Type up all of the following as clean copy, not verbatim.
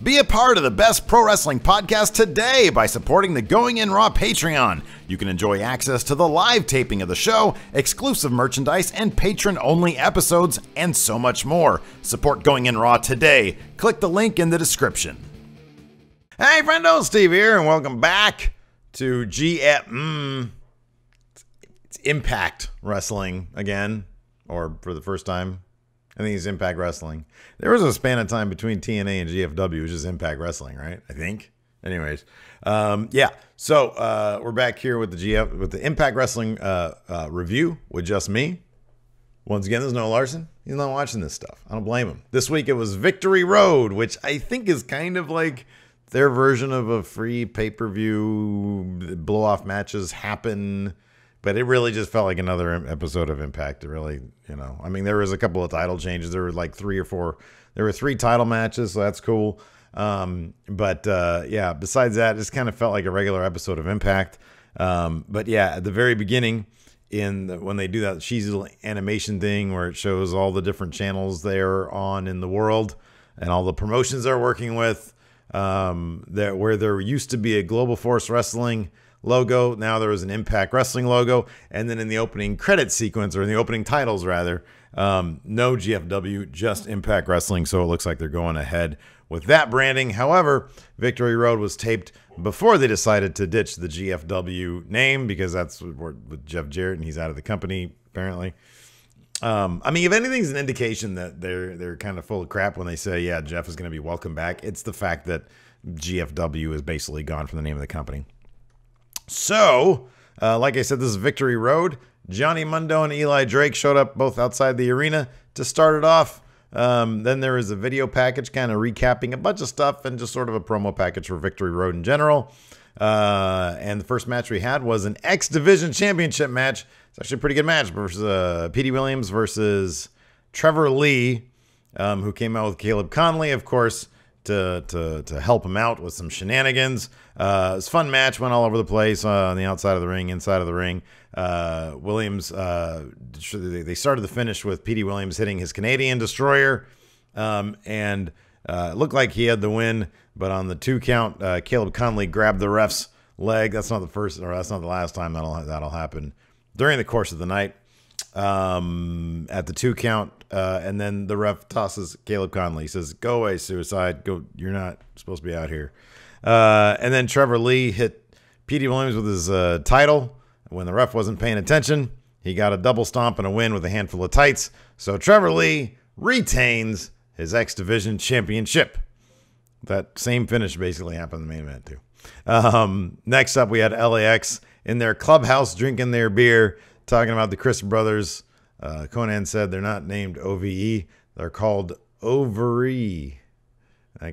Be a part of the best pro wrestling podcast today by supporting the Going In Raw Patreon. You can enjoy access to the live taping of the show, exclusive merchandise, and patron-only episodes, and so much more. Support Going In Raw today. Click the link in the description. Hey, friendo, Steve here, and welcome back to It's Impact Wrestling again, or for the first time. I think it's Impact Wrestling. There was a span of time between TNA and GFW, which is Impact Wrestling, right? I think. Anyways, yeah. So we're back here with the Impact Wrestling review with just me. Once again, there's no Larson. He's not watching this stuff. I don't blame him. This week it was Victory Road, which I think is kind of like their version of a free pay-per-view. Blow-off matches happen. But it really just felt like another episode of Impact. It really, I mean, there was a couple of title changes. There were like 3 or 4. There were 3 title matches, so that's cool. Yeah, besides that, it just kind of felt like a regular episode of Impact. But yeah, at the very beginning, when they do that cheesy little animation thing where it shows all the different channels they're on in the world and all the promotions they're working with, where there used to be a Global Force Wrestling logo, now there was an Impact Wrestling logo, and then in the opening credit sequence, or in the opening titles rather, no GFW, just Impact Wrestling, so it looks like they're going ahead with that branding. However, Victory Road was taped before they decided to ditch the GFW name, because that's with Jeff Jarrett, and he's out of the company apparently. I mean, if anything's an indication that they're kind of full of crap when they say, yeah, Jeff is going to be welcome back, it's the fact that GFW is basically gone from the name of the company. So, like I said, this is Victory Road. Johnny Mundo and Eli Drake showed up both outside the arena to start it off. Then there was a video package kind of recapping a bunch of stuff and just sort of a promo package for Victory Road in general. And the first match we had was an X Division Championship match. It's actually a pretty good match versus Petey Williams versus Trevor Lee, who came out with Caleb Conley, of course, to help him out with some shenanigans. It was a fun match, went all over the place on the outside of the ring, inside of the ring. Williams, they started the finish with Petey Williams hitting his Canadian Destroyer, and it looked like he had the win, but on the 2 count, Caleb Conley grabbed the ref's leg. That's not the first, or that's not the last time that'll happen during the course of the night. At the 2 count, and then the ref tosses Caleb Conley. He says, "Go away, Suicide. Go. You're not supposed to be out here." And then Trevor Lee hit Petey Williams with his title. When the ref wasn't paying attention, he got a double stomp and a win with a handful of tights. So Trevor Lee retains his X Division Championship. That same finish basically happened in the main event too. Next up, we had LAX in their clubhouse drinking their beer, talking about the Chris brothers. Conan said they're not named OVE. They're called Ovary.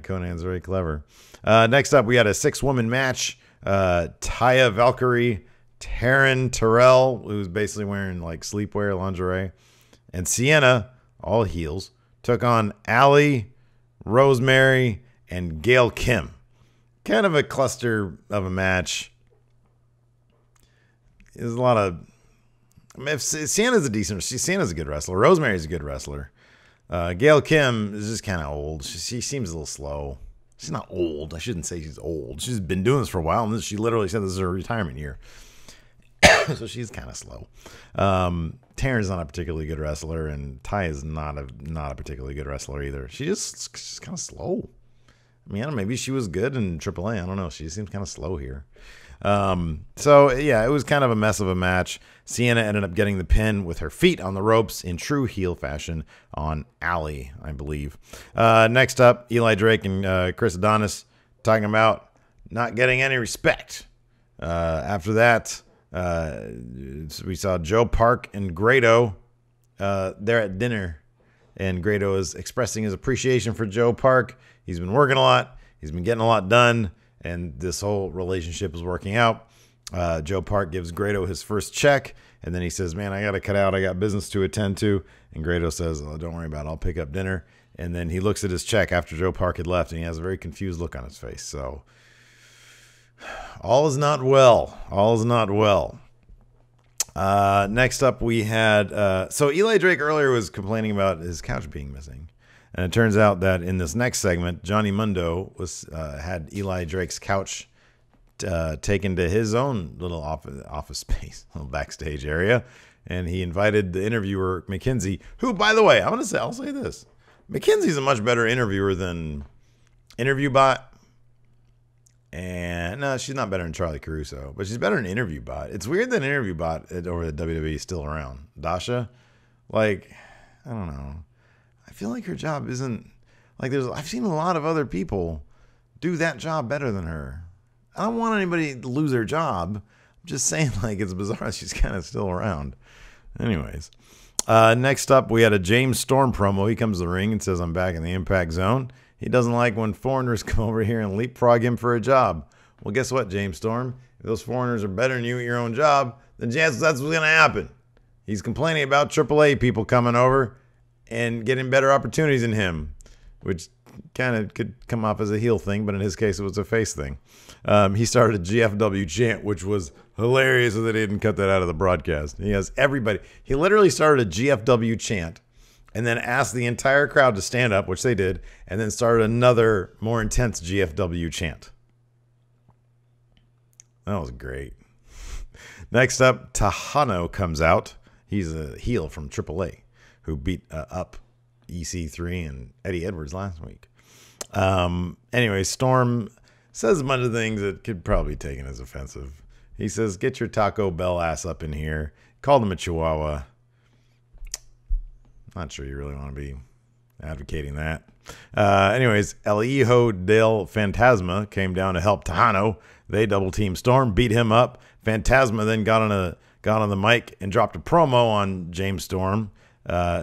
Conan's very clever. Next up, we had a 6-woman match. Taya Valkyrie, Taryn Terrell, who's basically wearing like sleepwear, lingerie, and Sienna, all heels, took on Allie, Rosemary, and Gail Kim. Kind of a cluster of a match. There's a lot of... I mean, if Sienna's Sienna's a good wrestler. Rosemary's a good wrestler. Gail Kim is just kind of old. She seems a little slow. She's not old. I shouldn't say she's old. She's been doing this for a while, and she literally said this is her retirement year. So she's kind of slow. Taryn's not a particularly good wrestler, and Ty is not a particularly good wrestler either. She's kind of slow. I mean, I don't know, maybe she was good in AAA. I don't know. She seems kind of slow here. So yeah, it was kind of a mess of a match. Sienna ended up getting the pin with her feet on the ropes in true heel fashion on Allie, I believe. Next up, Eli Drake and Chris Adonis talking about not getting any respect. After that, we saw Joe Park and Grado. They're at dinner, and Grado is expressing his appreciation for Joe Park. He's been working a lot. He's been getting a lot done. And this whole relationship is working out. Joe Park gives Grado his first check, and then he says, "Man, I got to cut out. I got business to attend to." And Grado says, "Oh, don't worry about it. I'll pick up dinner." And then he looks at his check after Joe Park had left, and he has a very confused look on his face. So all is not well. All is not well. Next up, we had... so Eli Drake earlier was complaining about his couch being missing. And it turns out that in this next segment, Johnny Mundo had Eli Drake's couch taken to his own little office space, little backstage area, and he invited the interviewer Mackenzie, who, by the way, I'll say this: Mackenzie's a much better interviewer than InterviewBot, and no, she's not better than Charlie Caruso, but she's better than InterviewBot. It's weird that InterviewBot over at WWE is still around. Dasha, like, I don't know. I feel like her job isn't like I've seen a lot of other people do that job better than her. I don't want anybody to lose their job. I'm just saying, like, it's bizarre she's kind of still around. Anyways, next up, we had a James Storm promo. He comes to the ring and says, "I'm back in the Impact Zone." He doesn't like when foreigners come over here and leapfrog him for a job. Well, guess what, James Storm? If those foreigners are better than you at your own job, then chances that's what's going to happen. He's complaining about AAA people coming over and getting better opportunities than him, which kind of could come off as a heel thing, but in his case, it was a face thing. He started a GFW chant, which was hilarious that they didn't cut that out of the broadcast. He has everybody. He literally started a GFW chant and then asked the entire crowd to stand up, which they did, and then started another more intense GFW chant. That was great. Next up, Tejano comes out. He's a heel from AAA who beat up EC3 and Eddie Edwards last week. Anyway, Storm says a bunch of things that could probably be taken as offensive. He says, "Get your Taco Bell ass up in here." Called him a chihuahua. Not sure you really want to be advocating that. Anyways, El Hijo del Fantasma came down to help Tejano. They double-teamed Storm, beat him up. Fantasma then got on the mic and dropped a promo on James Storm.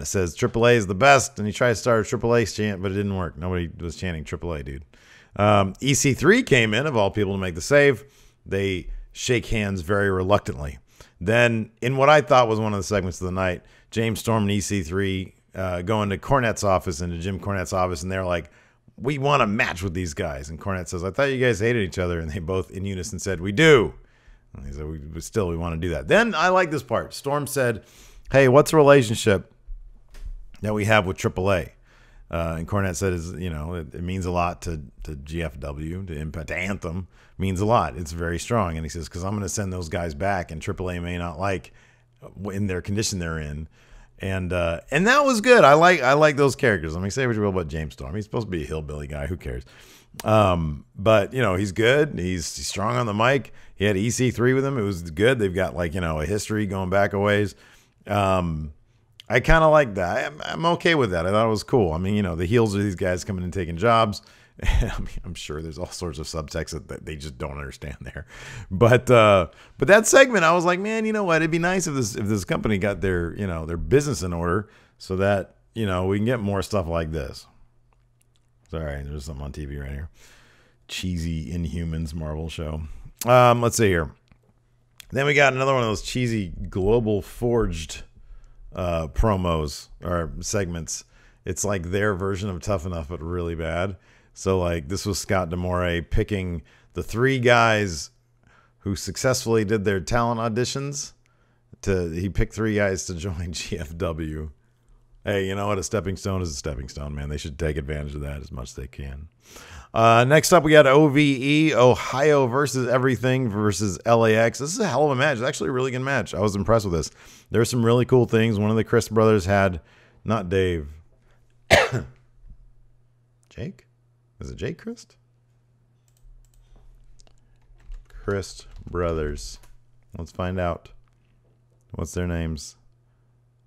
Says AAA is the best, and he tried to start a AAA chant, but it didn't work. Nobody was chanting AAA, dude. EC3 came in, of all people, to make the save. They shake hands very reluctantly. Then, in what I thought was one of the segments of the night, James Storm and EC3 go into Cornette's office, into Jim Cornette's office, and they're like, "We want a match with these guys." And Cornette says, "I thought you guys hated each other," and they both in unison said, "We do." And he said, we want to do that. Then I like this part. Storm said, "Hey, what's the relationship that we have with AAA?" And Cornette said, it means a lot to GFW, to Impact, to Anthem. Means a lot. It's very strong. And he says, because I'm going to send those guys back, and AAA may not like in their condition they're in. And that was good. I like those characters. I mean, say what you will about James Storm. He's supposed to be a hillbilly guy. Who cares? But he's good. He's strong on the mic. He had EC3 with him. It was good. They've got a history going back a ways. I kind of like that. I'm okay with that. I thought it was cool. I mean, the heels are these guys coming and taking jobs. I mean, I'm sure there's all sorts of subtext that they just don't understand there. But that segment, I was like, man, you know what? It'd be nice if this company got their business in order so that we can get more stuff like this. Sorry, there's something on TV right here. Cheesy Inhumans Marvel show. Let's see here. Then we got another one of those cheesy Global Forged promos or segments. It's like their version of Tough Enough, but really bad. So this was Scott D'Amore picking the 3 guys who successfully did their talent auditions. He picked 3 guys to join GFW. Hey, you know what? A stepping stone is a stepping stone, man. They should take advantage of that as much as they can. Next up, we got OVE, Ohio versus Everything versus LAX. This is a hell of a match. It's actually a really good match. I was impressed with this. There's some really cool things. One of the Chris brothers had, not Dave. Jake? Is it Jake Christ? Christ brothers. Let's find out. What's their names?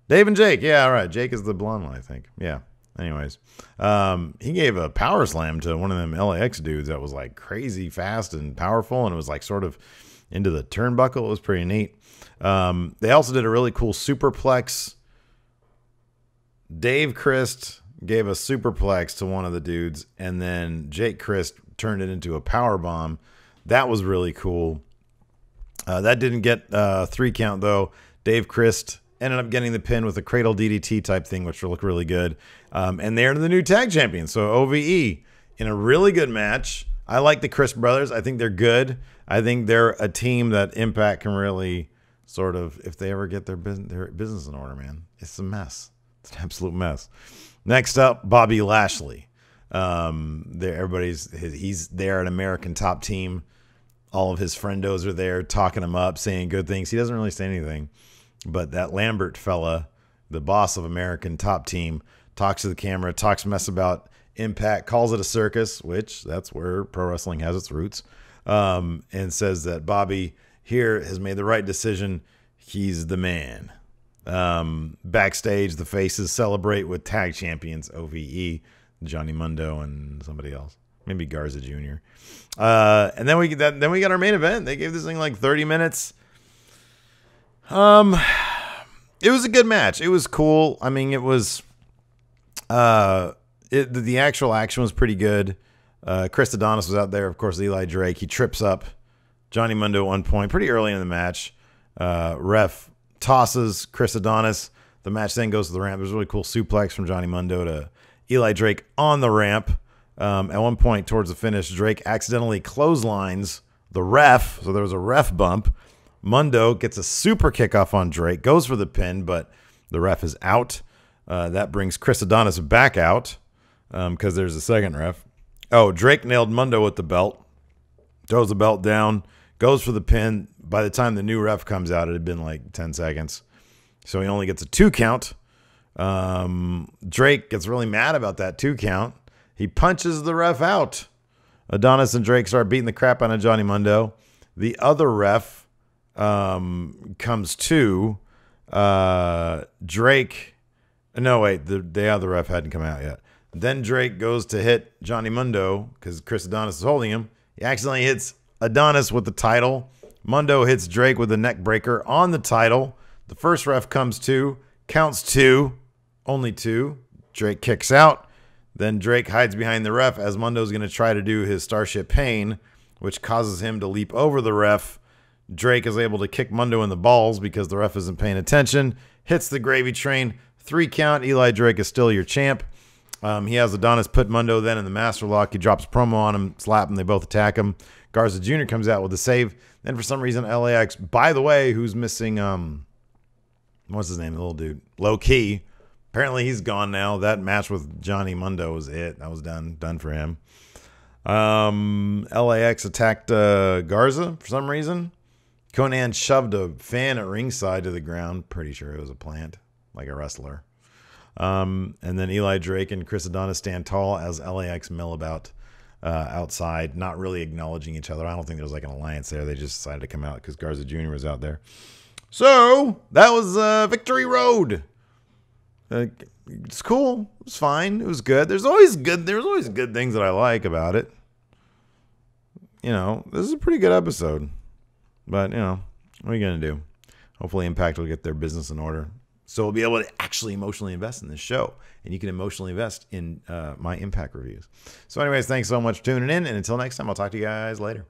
Dave and Jake. Yeah, all right. Jake is the blonde one, I think. Yeah. Anyways, he gave a power slam to one of them LAX dudes that was crazy fast and powerful, and it was sort of into the turnbuckle. It was pretty neat. They also did a really cool superplex. Dave Christ gave a superplex to one of the dudes, and then Jake Christ turned it into a power bomb. That was really cool. That didn't get 3 count though. Dave Christ ended up getting the pin with a cradle DDT type thing, which will look really good. And they're the new tag champions. So OVE in a really good match. I like the Chris brothers. I think they're good. I think they're a team that Impact can really sort of, if they ever get their business in order, man, it's a mess. It's an absolute mess. Next up, Bobby Lashley. He's there at American Top Team. All of his friendos are there talking him up, saying good things. He doesn't really say anything. But that Lambert fella, the boss of American Top Team, talks to the camera, talks mess about Impact, calls it a circus, which that's where pro wrestling has its roots, and says that Bobby here has made the right decision. He's the man. Backstage, the faces celebrate with tag champions OVE, Johnny Mundo and somebody else. Maybe Garza Jr. And then we got our main event. They gave this thing like 30 minutes. It was a good match. It was cool. I mean, it was the actual action was pretty good. Chris Adonis was out there, of course, Eli Drake. He trips up Johnny Mundo at one point pretty early in the match. Ref tosses Chris Adonis. The match then goes to the ramp. There's a really cool suplex from Johnny Mundo to Eli Drake on the ramp. At one point towards the finish, Drake accidentally clotheslines the ref. So there was a ref bump. Mundo gets a super kickoff on Drake, goes for the pin, but the ref is out. That brings Chris Adonis back out because there's a second ref. Oh, Drake nailed Mundo with the belt, throws the belt down, goes for the pin. By the time the new ref comes out, it had been like 10 seconds. So he only gets a 2 count. Drake gets really mad about that 2 count. He punches the ref out. Adonis and Drake start beating the crap out of Johnny Mundo. The other ref comes to Drake. No, wait. The other ref hadn't come out yet. Then Drake goes to hit Johnny Mundo because Chris Adonis is holding him. He accidentally hits Adonis with the title. Mundo hits Drake with a neck breaker on the title. The first ref comes to, counts 2, only 2. Drake kicks out. Then Drake hides behind the ref as Mundo's going to try to do his Starship Pain, which causes him to leap over the ref. Drake is able to kick Mundo in the balls because the ref isn't paying attention. Hits the gravy train. 3 count. Eli Drake is still your champ. He has Adonis put Mundo then in the master lock. He drops a promo on him, slap him. They both attack him. Garza Jr. comes out with a save. Then for some reason, LAX, by the way, who's missing, what's his name? The little dude. Low Key. Apparently he's gone now. That match with Johnny Mundo was it. That was done for him. LAX attacked Garza for some reason. Conan shoved a fan at ringside to the ground. Pretty sure it was a plant, like a wrestler. And then Eli Drake and Chris Adonis stand tall as LAX mill about outside, not really acknowledging each other. I don't think there was like an alliance there. They just decided to come out because Garza Jr. was out there. So that was Victory Road. It's cool. It was fine. It was good. There's always good things that I like about it. You know, this is a pretty good episode. But, you know, what are you going to do? Hopefully Impact will get their business in order. So we'll be able to actually emotionally invest in this show. And you can emotionally invest in my Impact reviews. So anyways, thanks so much for tuning in. And until next time, I'll talk to you guys later.